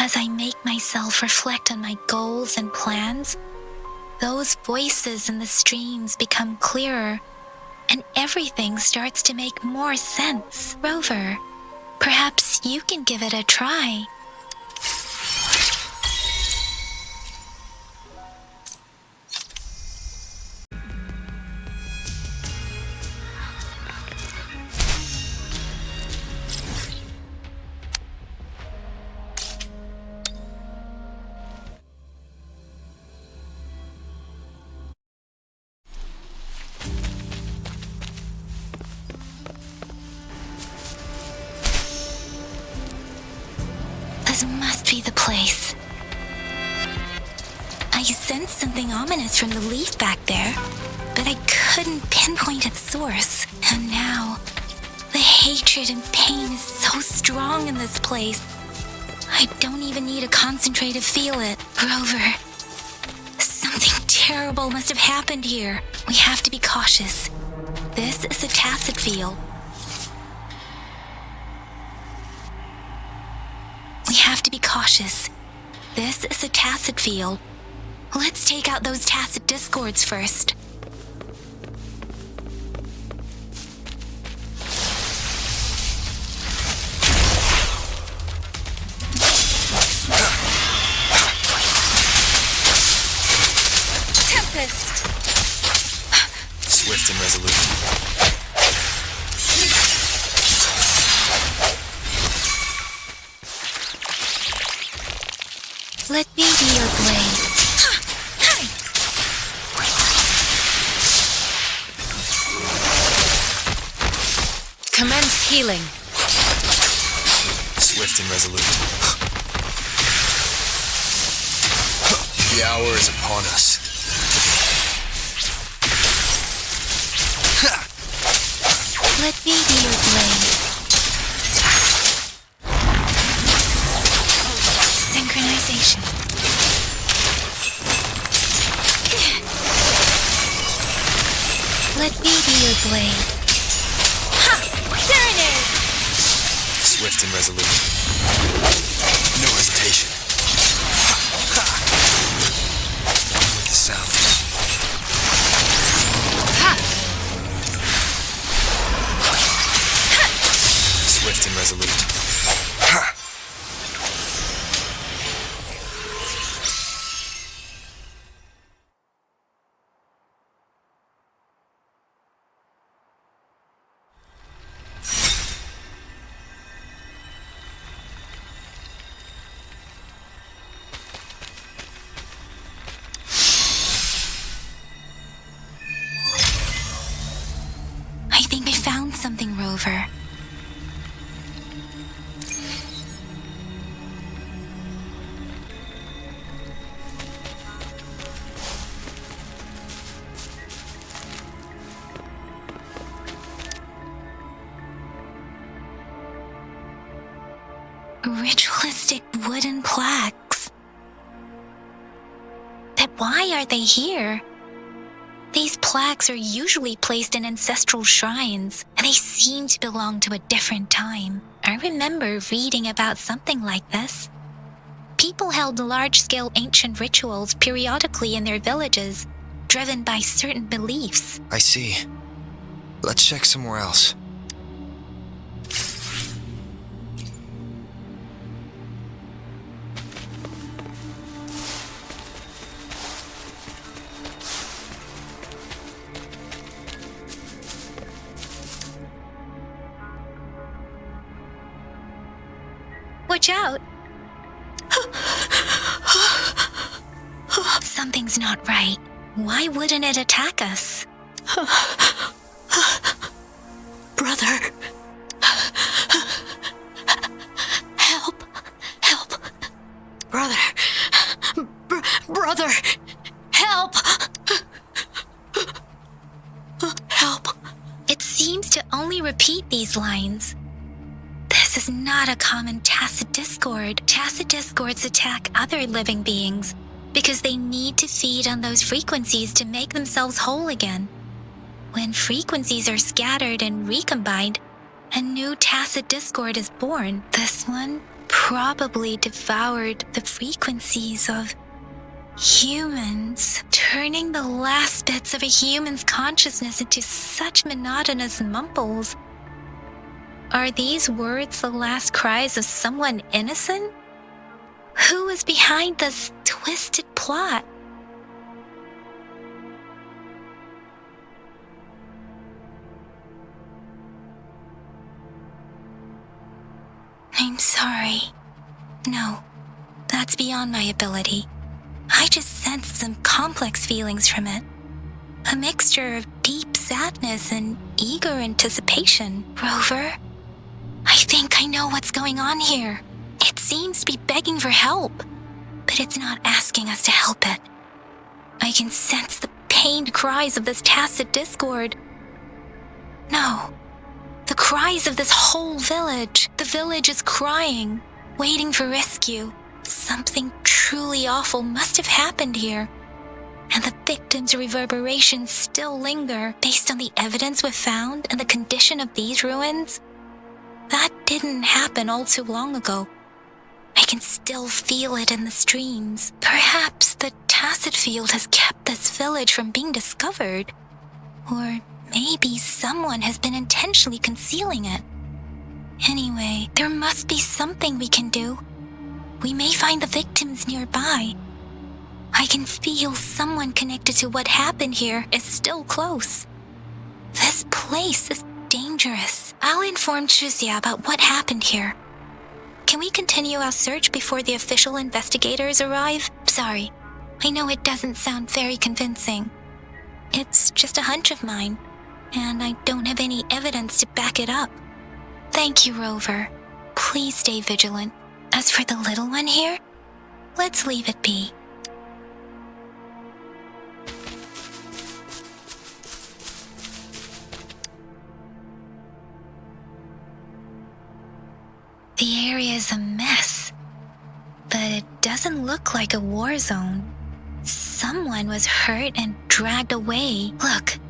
As I make myself reflect on my goals and plans, those voices in the streams become clearer, and everything starts to make more sense. Rover, perhaps you can give it a try. This must be the place. I sensed something ominous from the leaf back there, but I couldn't pinpoint its source. And now, the hatred and pain is so strong in this place. I don't even need to concentrate to feel it. Rover, something terrible must have happened here. We have to be cautious. This is a Tacet field. We have to be cautious. This is a Tacet field. Let's take out those Tacet discords first. Tempest! Swift and resolute. Let me be your blade. Commence healing. Swift and resolute. The hour is upon us. Let me be your blade. Synchronization. Let me be your blade. Ha! Serenade! Swift and resolute. No hesitation. With the sound. Swift and resolute. I think I found something, Rover. Ritualistic wooden plaques. But why are they here? These plaques are usually placed in ancestral shrines, and they seem to belong to a different time. I remember reading about something like this. People held large-scale ancient rituals periodically in their villages, driven by certain beliefs. I see. Let's check somewhere else. Watch out! Something's not right. Why wouldn't it attack us? Brother! Help! Help! Brother! Brother! Help! Help! It seems to only repeat these lines. This is not a common Tacet discord. Tacet discords attack other living beings because they need to feed on those frequencies to make themselves whole again. When frequencies are scattered and recombined, a new Tacet discord is born. This one probably devoured the frequencies of humans, turning the last bits of a human's consciousness into such monotonous mumbles. Are these words the last cries of someone innocent? Who is behind this twisted plot? I'm sorry. No, that's beyond my ability. I just sensed some complex feelings from it. A mixture of deep sadness and eager anticipation. Rover, I think I know what's going on here. It seems to be begging for help, but it's not asking us to help it. I can sense the pained cries of this Tacet discord. No, the cries of this whole village. The village is crying, waiting for rescue. Something truly awful must have happened here, and the victims' reverberations still linger based on the evidence we've found and the condition of these ruins. That didn't happen all too long ago. I can still feel it in the streams. Perhaps the Tacet field has kept this village from being discovered, or maybe someone has been intentionally concealing it. Anyway, there must be something we can do. We may find the victims nearby. I can feel someone connected to what happened here is still close. This place is dangerous. I'll inform Chuzia about what happened here. Can we continue our search before the official investigators arrive? Sorry, I know it doesn't sound very convincing. It's just a hunch of mine, and I don't have any evidence to back it up. Thank you, Rover. Please stay vigilant. As for the little one here, let's leave it be. The area is a mess, but it doesn't look like a war zone. Someone was hurt and dragged away. Look,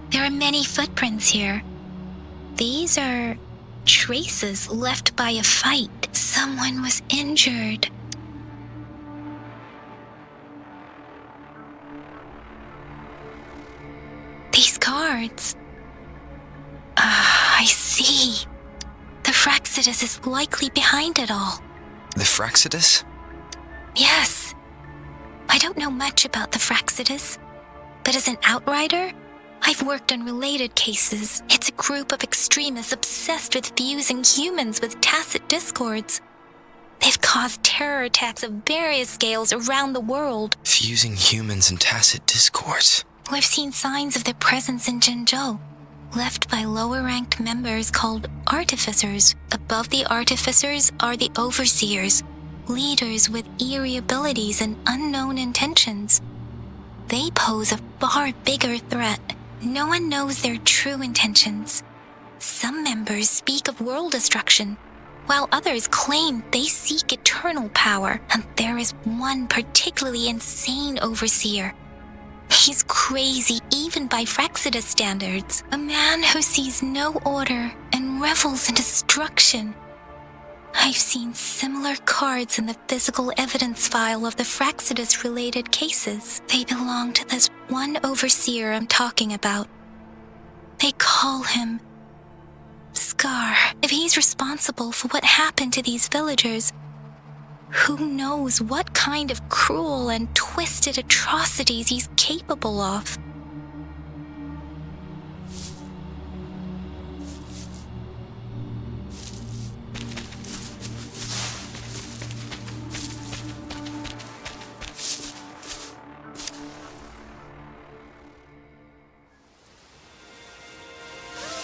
there are many footprints here. These are traces left by a fight. Someone was injured. These cards. I see. The Fraccidus is likely behind it all. The Fraccidus? Yes. I don't know much about the Fraccidus, but as an outrider, I've worked on related cases. It's a group of extremists obsessed with fusing humans with Tacet discords. They've caused terror attacks of various scales around the world. Fusing humans and Tacet discords. We've seen signs of their presence in Jinzhou, left by lower-ranked members called artificers. Above the artificers are the overseers, leaders with eerie abilities and unknown intentions. They pose a far bigger threat. No one knows their true intentions. Some members speak of world destruction, while others claim they seek eternal power, and there is one particularly insane overseer. He's crazy even by Fraccidus standards, a man who sees no order and revels in destruction. I've seen similar cards in the physical evidence file of the Fraccidus-related cases. They belong to this one overseer I'm talking about. They call him Scar. If he's responsible for what happened to these villagers, who knows what kind of cruel and twisted atrocities he's capable of?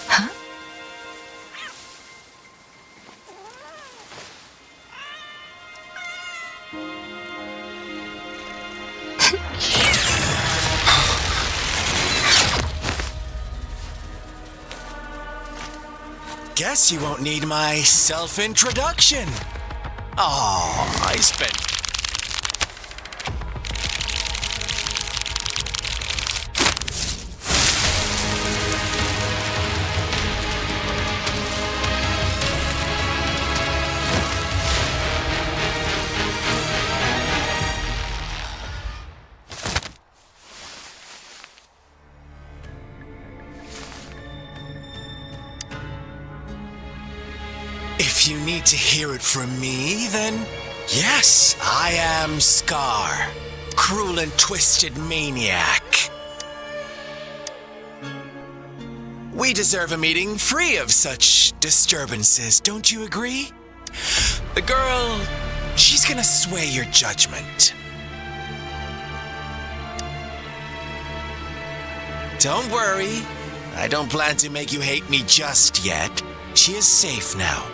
Huh? Guess you won't need my self-introduction. Oh, I spent... need to hear it from me, then yes, I am Scar, cruel and twisted maniac. We deserve a meeting free of such disturbances, don't you agree? The girl, she's gonna sway your judgment. Don't worry, I don't plan to make you hate me just yet. She is safe now.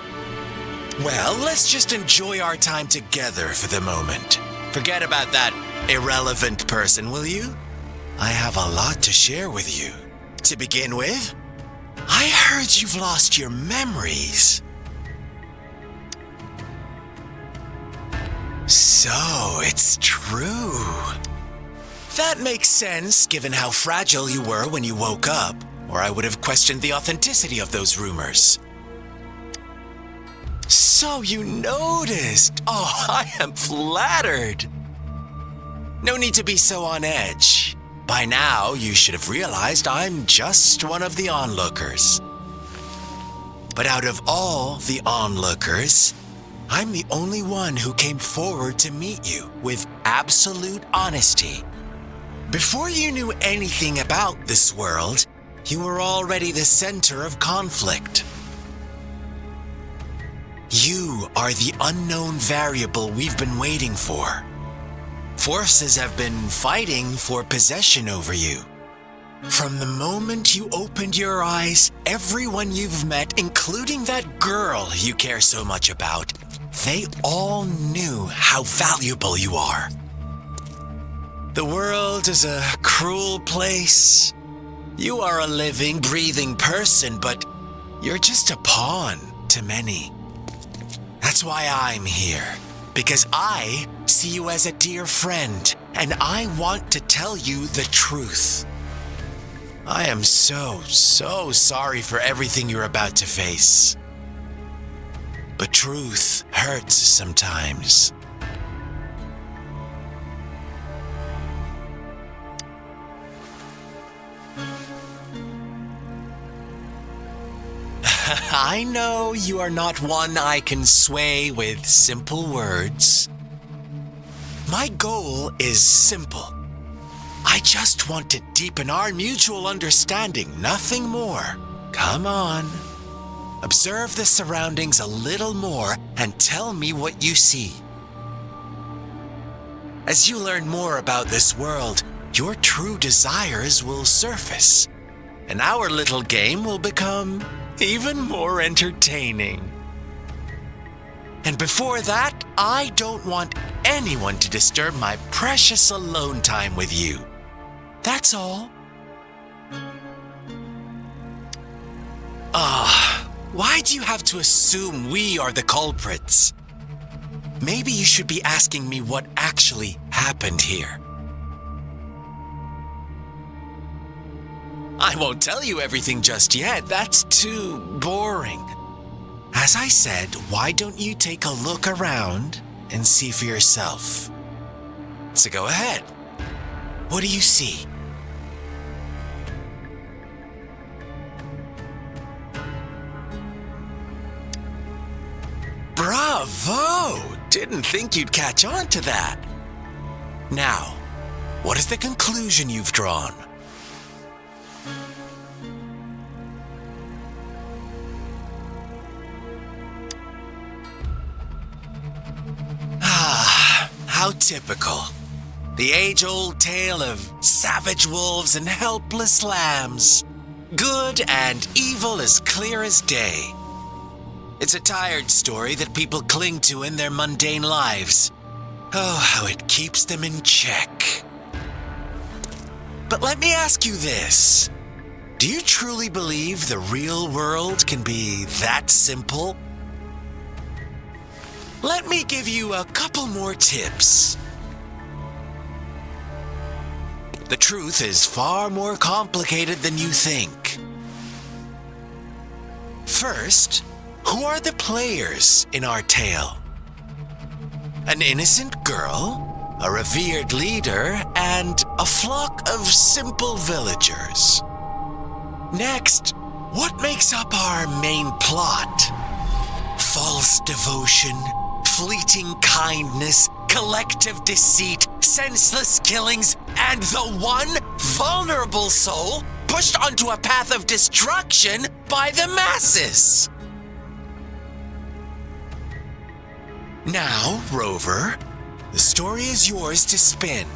Well, let's just enjoy our time together for the moment. Forget about that irrelevant person, will you? I have a lot to share with you. To begin with, I heard you've lost your memories. So, it's true. That makes sense, given how fragile you were when you woke up, or I would have questioned the authenticity of those rumors. So you noticed. Oh, I am flattered. No need to be so on edge. By now, you should have realized I'm just one of the onlookers. But out of all the onlookers, I'm the only one who came forward to meet you with absolute honesty. Before you knew anything about this world, you were already the center of conflict. You are the unknown variable we've been waiting for. Forces have been fighting for possession over you. From the moment you opened your eyes, everyone you've met, including that girl you care so much about, they all knew how valuable you are. The world is a cruel place. You are a living, breathing person, but you're just a pawn to many. That's why I'm here, because I see you as a dear friend, and I want to tell you the truth. I am so sorry for everything you're about to face. But truth hurts sometimes. I know you are not one I can sway with simple words. My goal is simple. I just want to deepen our mutual understanding, nothing more. Come on. Observe the surroundings a little more and tell me what you see. As you learn more about this world, your true desires will surface, and our little game will become even more entertaining. And before that, I don't want anyone to disturb my precious alone time with you. That's all. Why do you have to assume we are the culprits? Maybe you should be asking me what actually happened here. I won't tell you everything just yet. That's too boring. As I said, why don't you take a look around and see for yourself? So go ahead. What do you see? Bravo! Didn't think you'd catch on to that. Now, what is the conclusion you've drawn? How typical. The age-old tale of savage wolves and helpless lambs. Good and evil as clear as day. It's a tired story that people cling to in their mundane lives. Oh, how it keeps them in check. But let me ask you this. Do you truly believe the real world can be that simple? Let me give you a couple more tips. The truth is far more complicated than you think. First, who are the players in our tale? An innocent girl, a revered leader, and a flock of simple villagers. Next, what makes up our main plot? false devotion, fleeting kindness, collective deceit, senseless killings, and the one vulnerable soul pushed onto a path of destruction by the masses. Now, Rover, the story is yours to spin.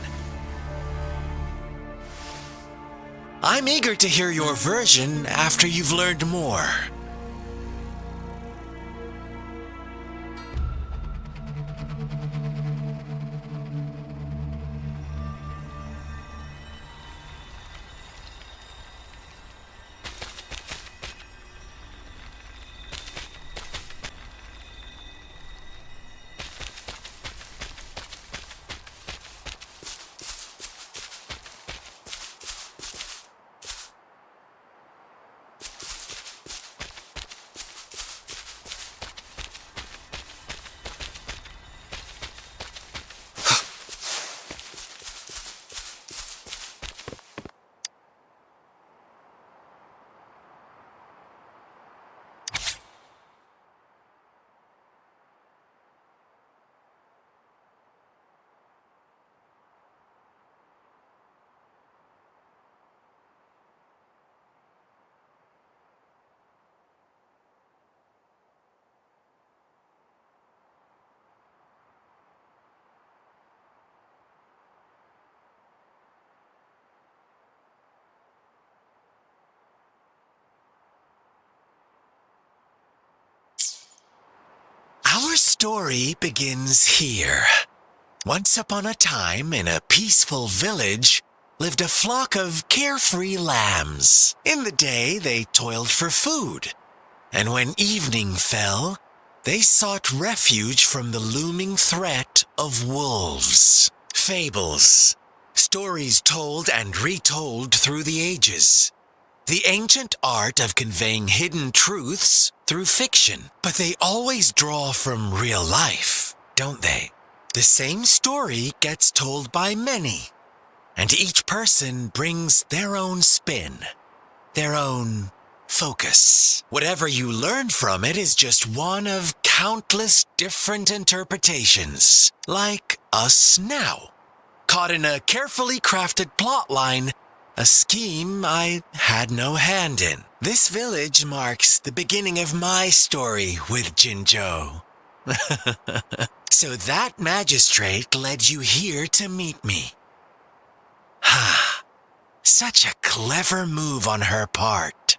I'm eager to hear your version after you've learned more. Our story begins here. Once upon a time, in a peaceful village, lived a flock of carefree lambs. In the day, they toiled for food, and when evening fell, they sought refuge from the looming threat of wolves. Fables, stories told and retold through the ages. The ancient art of conveying hidden truths through fiction. But they always draw from real life, don't they? The same story gets told by many, and each person brings their own spin, their own focus. Whatever you learn from it is just one of countless different interpretations, like us now, caught in a carefully crafted plotline, a scheme I had no hand in. This village marks the beginning of my story with Jinzhou. So that magistrate led you here to meet me. Ha! Such a clever move on her part.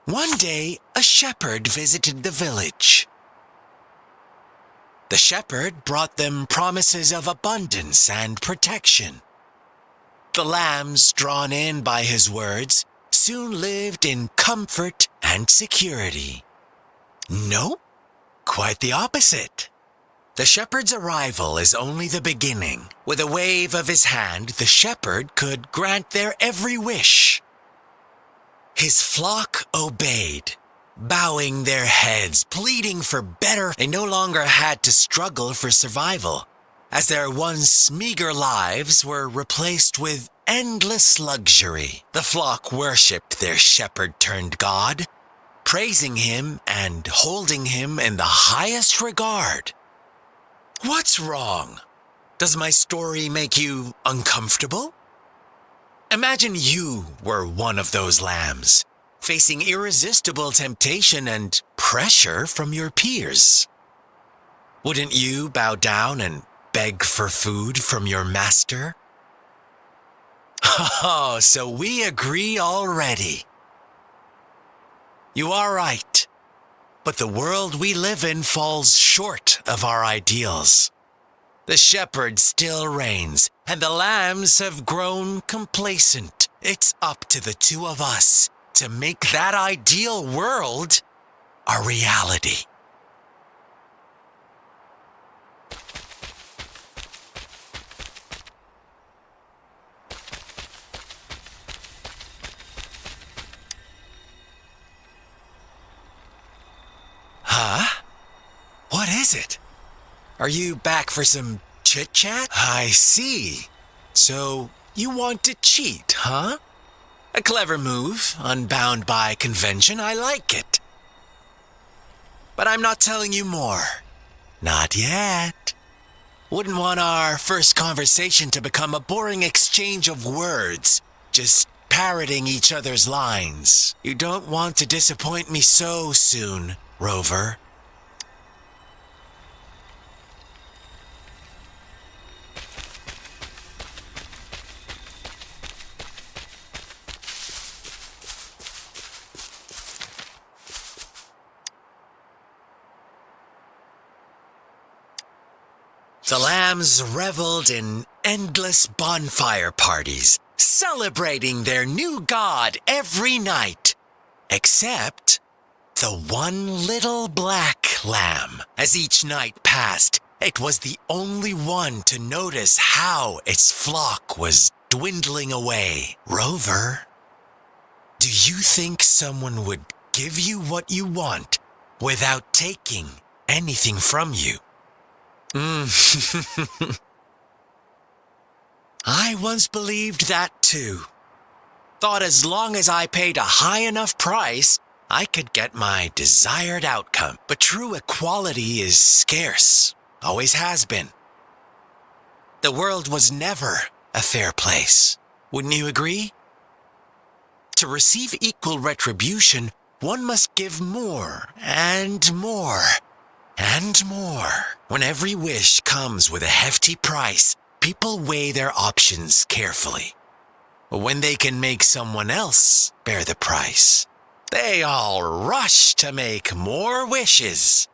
One day, a shepherd visited the village. The shepherd brought them promises of abundance and protection. The lambs, drawn in by his words, soon lived in comfort and security. Nope, quite the opposite. The shepherd's arrival is only the beginning. With a wave of his hand, the shepherd could grant their every wish. His flock obeyed, bowing their heads, pleading for better. They no longer had to struggle for survival, as their once meager lives were replaced with endless luxury. The flock worshipped their shepherd-turned-god, praising him and holding him in the highest regard. What's wrong? Does my story make you uncomfortable? Imagine you were one of those lambs, facing irresistible temptation and pressure from your peers. Wouldn't you bow down and beg for food from your master? Oh, so we agree already. You are right, but the world we live in falls short of our ideals. The shepherd still reigns, and the lambs have grown complacent. It's up to the two of us to make that ideal world a reality. Huh? What is it? Are you back for some chit-chat? I see. So, you want to cheat, huh? A clever move, unbound by convention. I like it. But I'm not telling you more. Not yet. Wouldn't want our first conversation to become a boring exchange of words, just parroting each other's lines. You don't want to disappoint me so soon, Rover. The lambs reveled in endless bonfire parties, celebrating their new god every night. Except the one little black lamb. As each night passed, it was the only one to notice how its flock was dwindling away. Rover, do you think someone would give you what you want without taking anything from you? I once believed that too. Thought as long as I paid a high enough price, I could get my desired outcome. But true equality is scarce. Always has been. The world was never a fair place. Wouldn't you agree? To receive equal retribution, one must give more and more. And more. When every wish comes with a hefty price, people weigh their options carefully. When they can make someone else bear the price, they all rush to make more wishes.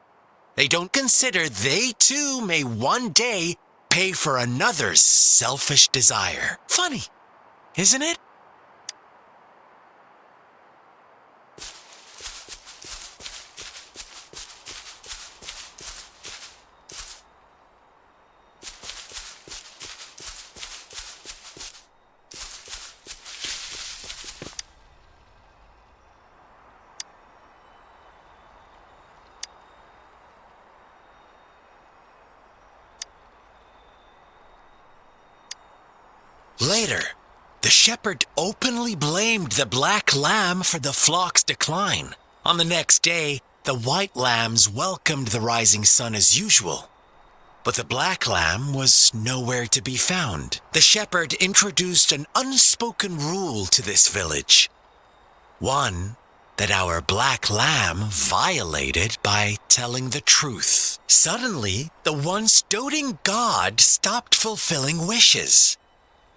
They don't consider they too may one day pay for another's selfish desire. Funny, isn't it? Later, the shepherd openly blamed the black lamb for the flock's decline. On the next day, the white lambs welcomed the rising sun as usual. But the black lamb was nowhere to be found. The shepherd introduced an unspoken rule to this village. One that our black lamb violated by telling the truth. Suddenly, the once doting god stopped fulfilling wishes,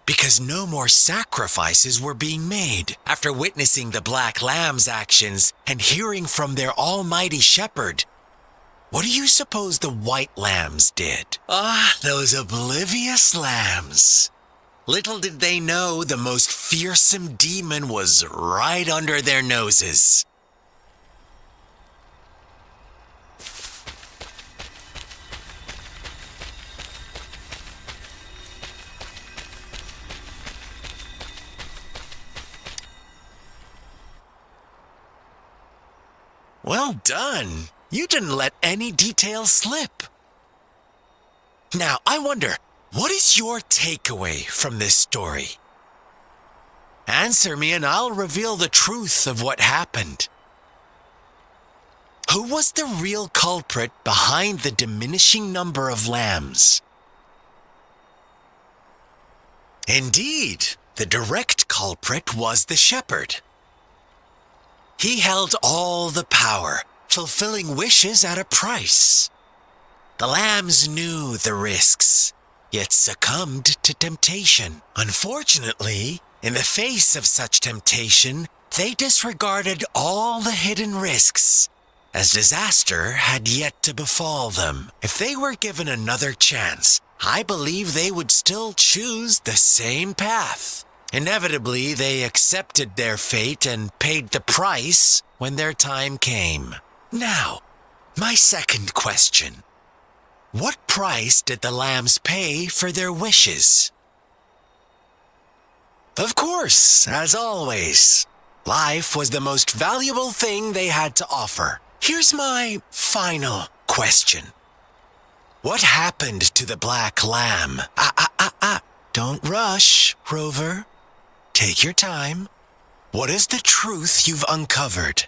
because no more sacrifices were being made. After witnessing the black lamb's actions and hearing from their almighty shepherd, what do you suppose the white lambs did? Those oblivious lambs. Little did they know the most fearsome demon was right under their noses. Well done. You didn't let any details slip. Now, I wonder, what is your takeaway from this story? Answer me and I'll reveal the truth of what happened. Who was the real culprit behind the diminishing number of lambs? Indeed, the direct culprit was the shepherd. He held all the power, fulfilling wishes at a price. The lambs knew the risks, yet succumbed to temptation. Unfortunately, in the face of such temptation, they disregarded all the hidden risks, as disaster had yet to befall them. If they were given another chance, I believe they would still choose the same path. Inevitably, they accepted their fate and paid the price when their time came. Now, my second question. What price did the lambs pay for their wishes? Of course, as always, life was the most valuable thing they had to offer. Here's my final question. What happened to the black lamb? Don't rush, Rover. Take your time. What is the truth you've uncovered?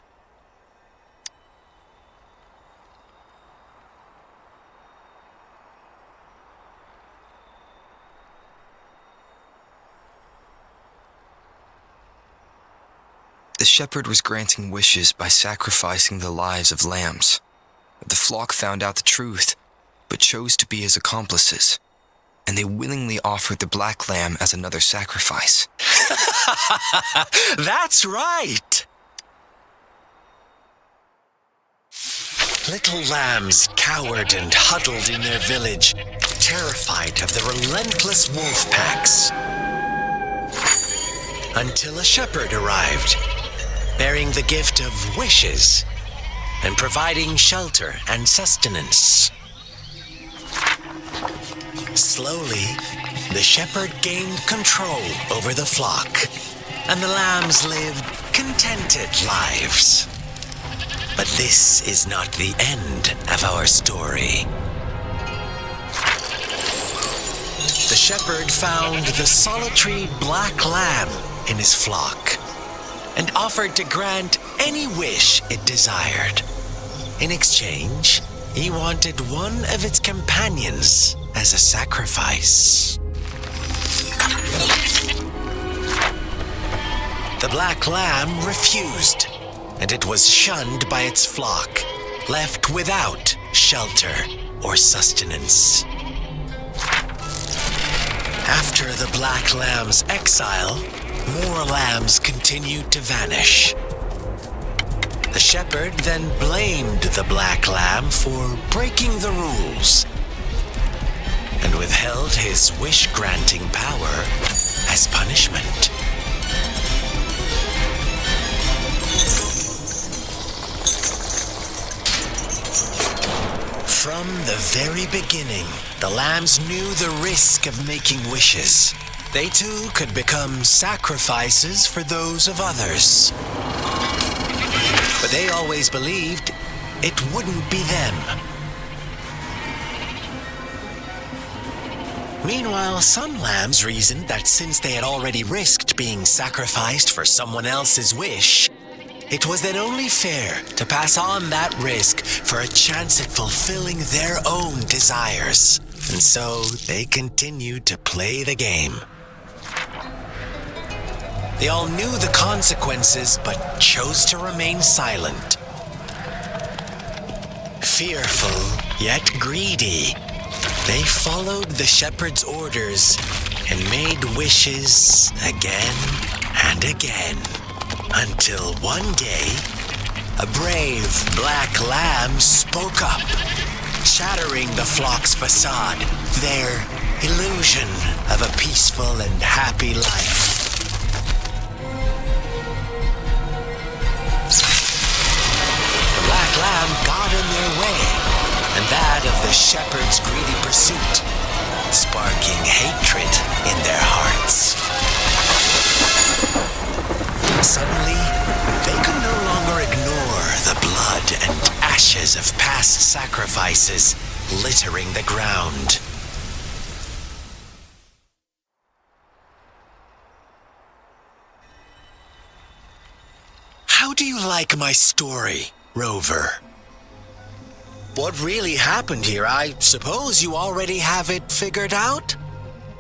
The shepherd was granting wishes by sacrificing the lives of lambs. The flock found out the truth, but chose to be his accomplices, and they willingly offered the black lamb as another sacrifice. That's right! Little lambs cowered and huddled in their village, terrified of the relentless wolf packs. Until a shepherd arrived, bearing the gift of wishes and providing shelter and sustenance. Slowly, the shepherd gained control over the flock, and the lambs lived contented lives. But this is not the end of our story. The shepherd found the solitary black lamb in his flock and offered to grant any wish it desired. In exchange, he wanted one of its companions as a sacrifice. The black lamb refused, and it was shunned by its flock, left without shelter or sustenance. After the black lamb's exile, more lambs continued to vanish. The shepherd then blamed the black lamb for breaking the rules and withheld his wish-granting power as punishment. From the very beginning, the lambs knew the risk of making wishes. They too could become sacrifices for those of others. But they always believed it wouldn't be them. Meanwhile, some lambs reasoned that since they had already risked being sacrificed for someone else's wish, it was then only fair to pass on that risk for a chance at fulfilling their own desires. And so they continued to play the game. They all knew the consequences, but chose to remain silent. Fearful, yet greedy, they followed the shepherd's orders and made wishes again and again, until one day, a brave black lamb spoke up, shattering the flock's facade, their illusion of a peaceful and happy life. The black lamb got in their way, and that of the shepherd's greedy pursuit, sparking hatred in their hearts. Suddenly, they could no longer ignore the blood and ashes of past sacrifices littering the ground. How do you like my story, Rover? What really happened here? I suppose you already have it figured out?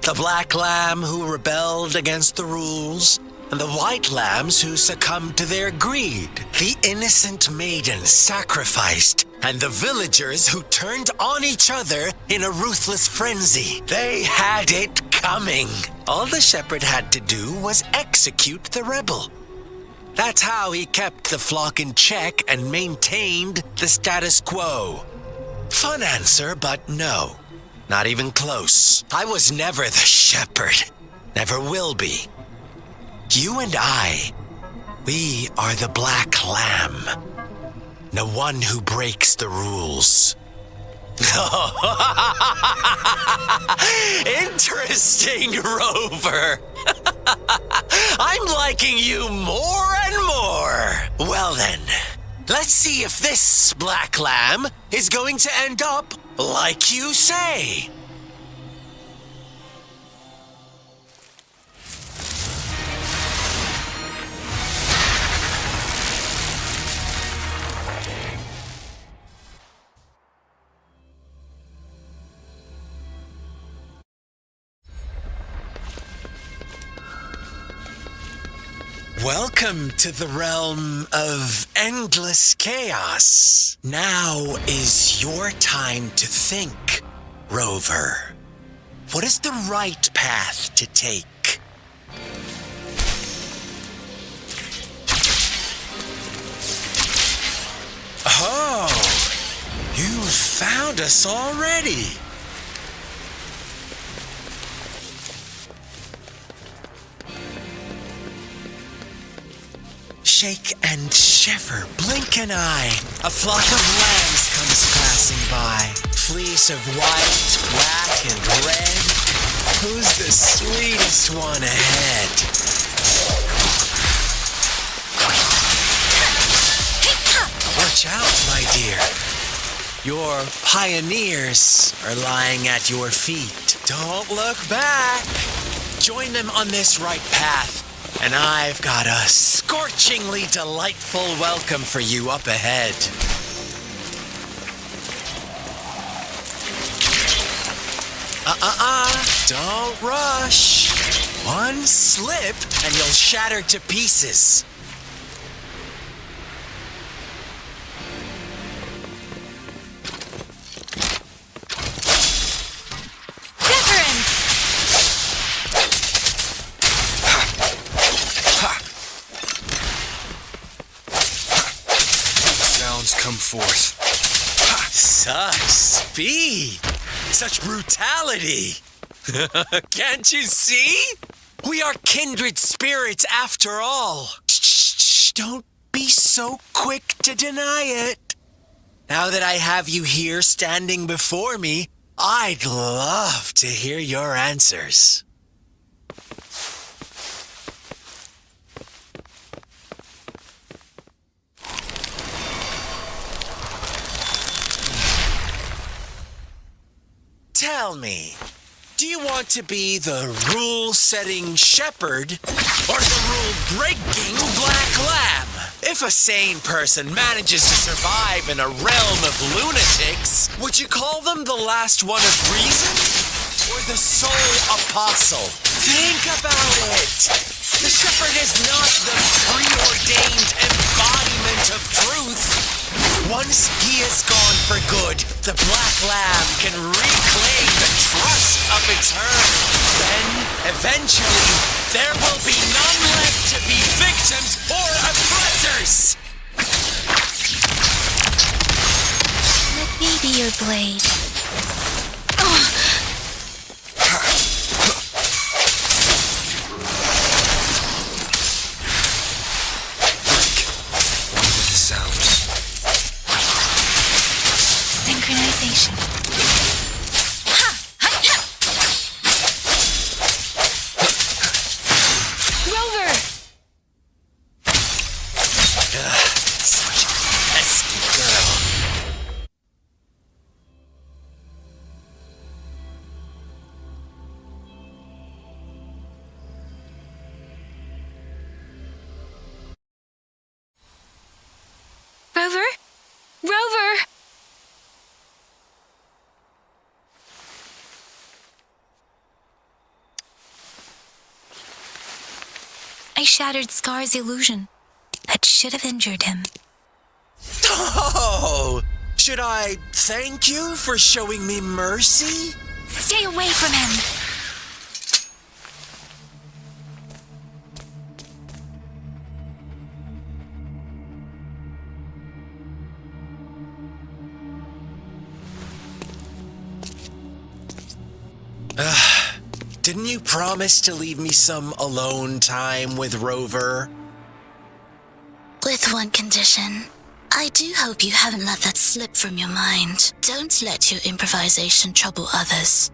The black lamb who rebelled against the rules, and the white lambs who succumbed to their greed. The innocent maiden sacrificed, and the villagers who turned on each other in a ruthless frenzy. They had it coming. All the shepherd had to do was execute the rebel. That's how he kept the flock in check and maintained the status quo. Fun answer, but no. Not even close. I was never the shepherd. Never will be. You and I, we are the Black Lamb. The one who breaks the rules. Interesting, Rover. I'm liking you more and more. Well then, let's see if this Black Lamb is going to end up like you say. Welcome to the realm of endless chaos. Now is your time to think, Rover. What is the right path to take? Oh, you've found us already. Shake and shiver, blink an eye. A flock of lambs comes passing by. Fleece of white, black, and red. Who's the sweetest one ahead? Watch out, my dear. Your pioneers are lying at your feet. Don't look back. Join them on this right path. And I've got a scorchingly delightful welcome for you up ahead. Don't rush. One slip and you'll shatter to pieces. Come forth. Such speed! Such brutality! Can't you see? We are kindred spirits after all. Shh, don't be so quick to deny it. Now that I have you here standing before me, I'd love to hear your answers. Tell me, do you want to be the rule-setting shepherd or the rule-breaking Black Lamb? If a sane person manages to survive in a realm of lunatics, would you call them the last one of reason or the sole apostle? Think about it. The shepherd is not the preordained embodiment of truth. Once he is gone for good, the Black Lamb can reclaim the trust of its herd. Then, eventually, there will be none left to be victims or oppressors! Let me be your blade. Synchronization. Rover! Such a pesky girl. Rover? Rover! I shattered Scar's illusion. That should have injured him. Oh! Should I thank you for showing me mercy? Stay away from him! Didn't you promise to leave me some alone time with Rover? With one condition. I do hope you haven't let that slip from your mind. Don't let your improvisation trouble others.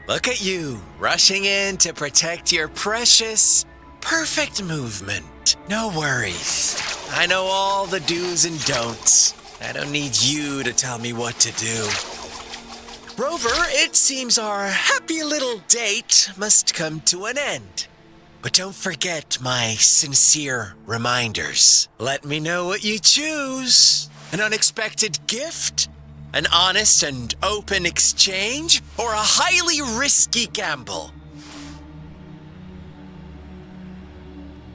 Look at you, rushing in to protect your precious, perfect movement. No worries. I know all the do's and don'ts. I don't need you to tell me what to do. Rover, it seems our happy little date must come to an end. But don't forget my sincere reminders. Let me know what you choose. An unexpected gift? An honest and open exchange? Or a highly risky gamble?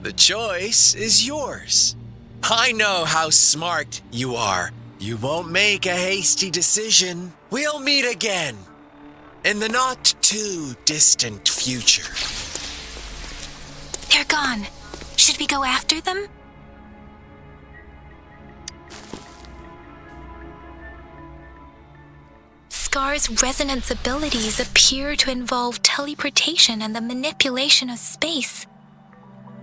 The choice is yours. I know how smart you are. You won't make a hasty decision. We'll meet again in the not too distant future. They're gone. Should we go after them? Scar's resonance abilities appear to involve teleportation and the manipulation of space.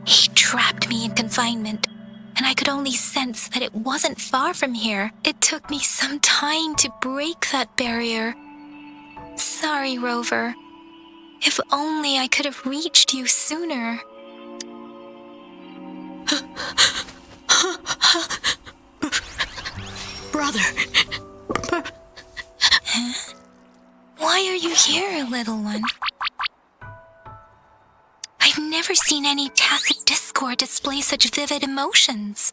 He trapped me in confinement, and I could only sense that it wasn't far from here. It took me some time to break that barrier. Sorry, Rover. If only I could have reached you sooner. Brother. Huh? Why are you here, little one? I've never seen any Tacet discord display such vivid emotions.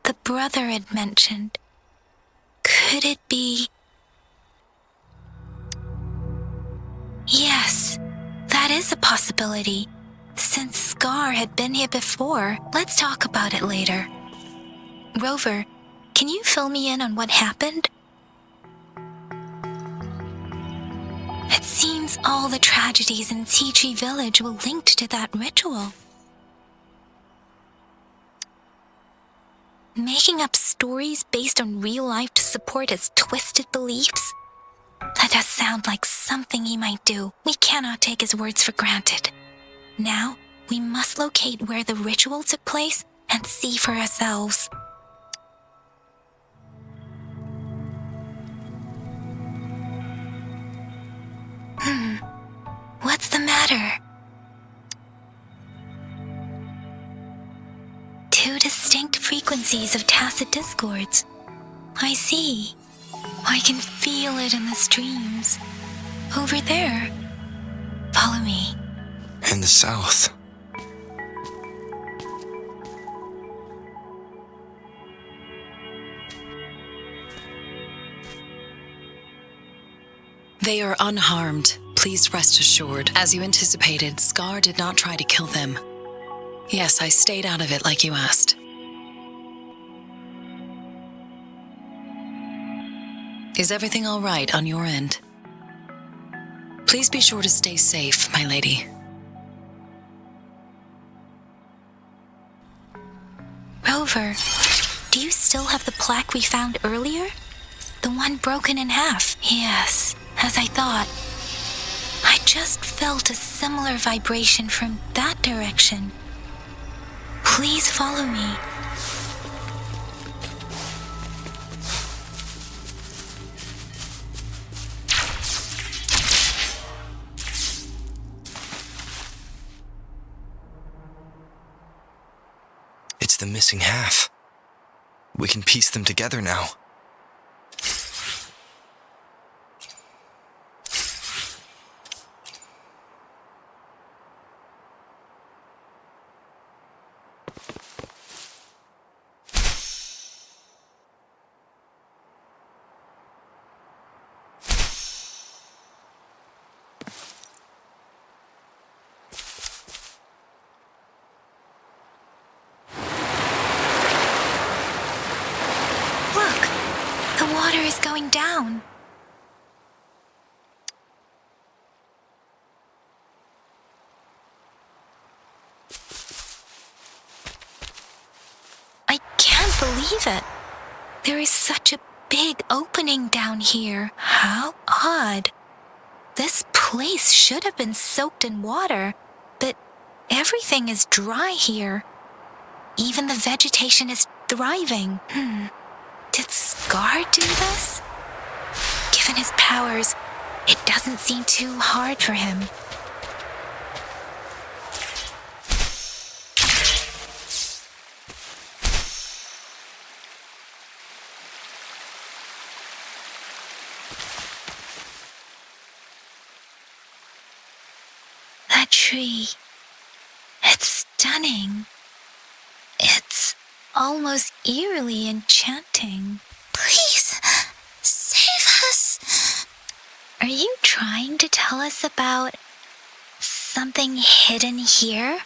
The brother had mentioned. Could it be? Yes, that is a possibility. Since Scar had been here before, let's talk about it later. Rover, can you fill me in on what happened? It seems all the tragedies in Qichi Village were linked to that ritual. Making up stories based on real life to support his twisted beliefs? That does sound like something he might do. We cannot take his words for granted. Now, we must locate where the ritual took place and see for ourselves. What's the matter? Two distinct frequencies of Tacet discords. I see. I can feel it in the streams. Over there. Follow me. In the south. They are unharmed. Please rest assured. As you anticipated, Scar did not try to kill them. Yes, I stayed out of it like you asked. Is everything all right on your end? Please be sure to stay safe, my lady. Rover, do you still have the plaque we found earlier? The one broken in half? Yes, as I thought. I just felt a similar vibration from that direction. Please follow me. It's the missing half. We can piece them together now. Water is going down. I can't believe it. There is such a big opening down here. How odd. This place should have been soaked in water, but everything is dry here. Even the vegetation is thriving. Did Scar do this? Given his powers, it doesn't seem too hard for him. That tree, it's stunning. It's almost eerily enchanting. Please, save us. Are you trying to tell us about something hidden here?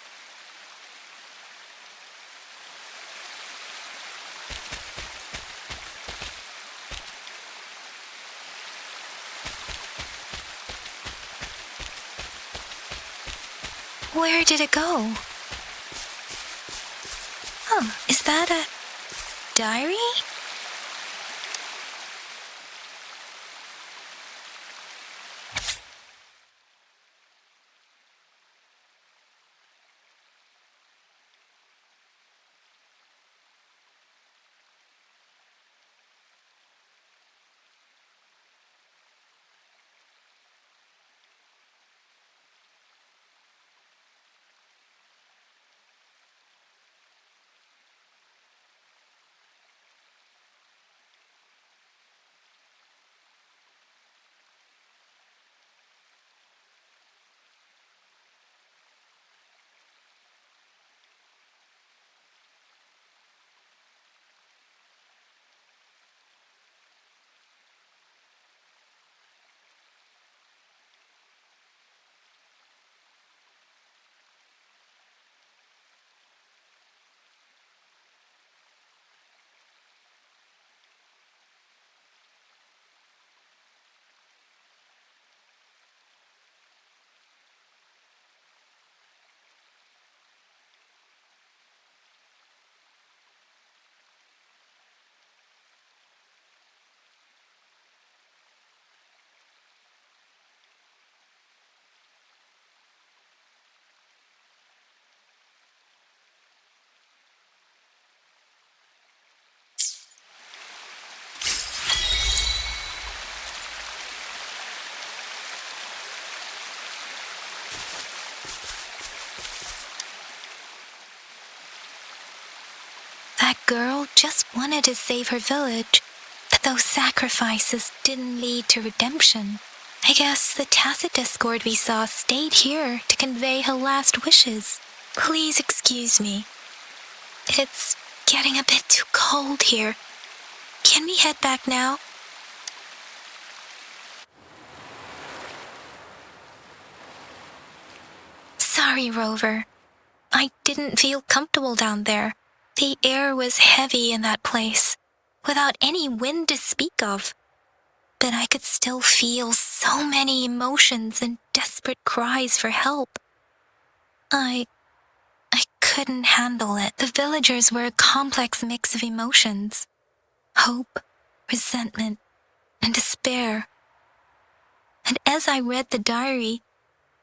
Where did it go? Oh, is that a diary? That girl just wanted to save her village, but those sacrifices didn't lead to redemption. I guess the Tacet escort we saw stayed here to convey her last wishes. Please excuse me. It's getting a bit too cold here. Can we head back now? Sorry, Rover. I didn't feel comfortable down there. The air was heavy in that place, without any wind to speak of. But I could still feel so many emotions and desperate cries for help. I couldn't handle it. The villagers were a complex mix of emotions. Hope, resentment, and despair. And as I read the diary,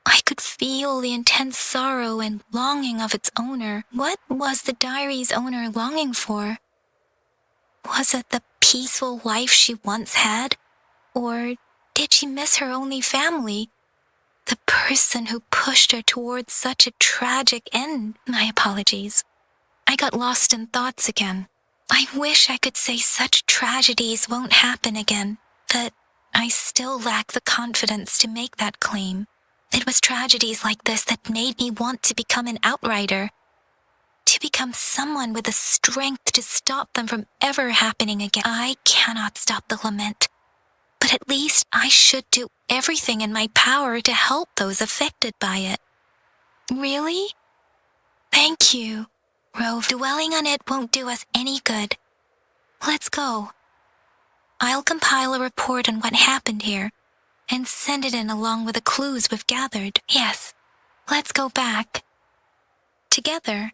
I could feel the intense sorrow and longing of its owner. What was the diary's owner longing for? Was it the peaceful life she once had? Or did she miss her only family? The person who pushed her towards such a tragic end? My apologies. I got lost in thoughts again. I wish I could say such tragedies won't happen again, but I still lack the confidence to make that claim. It was tragedies like this that made me want to become an outrider, to become someone with the strength to stop them from ever happening again. I cannot stop the lament, but at least I should do everything in my power to help those affected by it. Really? Thank you, Rove. Dwelling on it won't do us any good. Let's go. I'll compile a report on what happened here and send it in along with the clues we've gathered. Yes, let's go back. Together.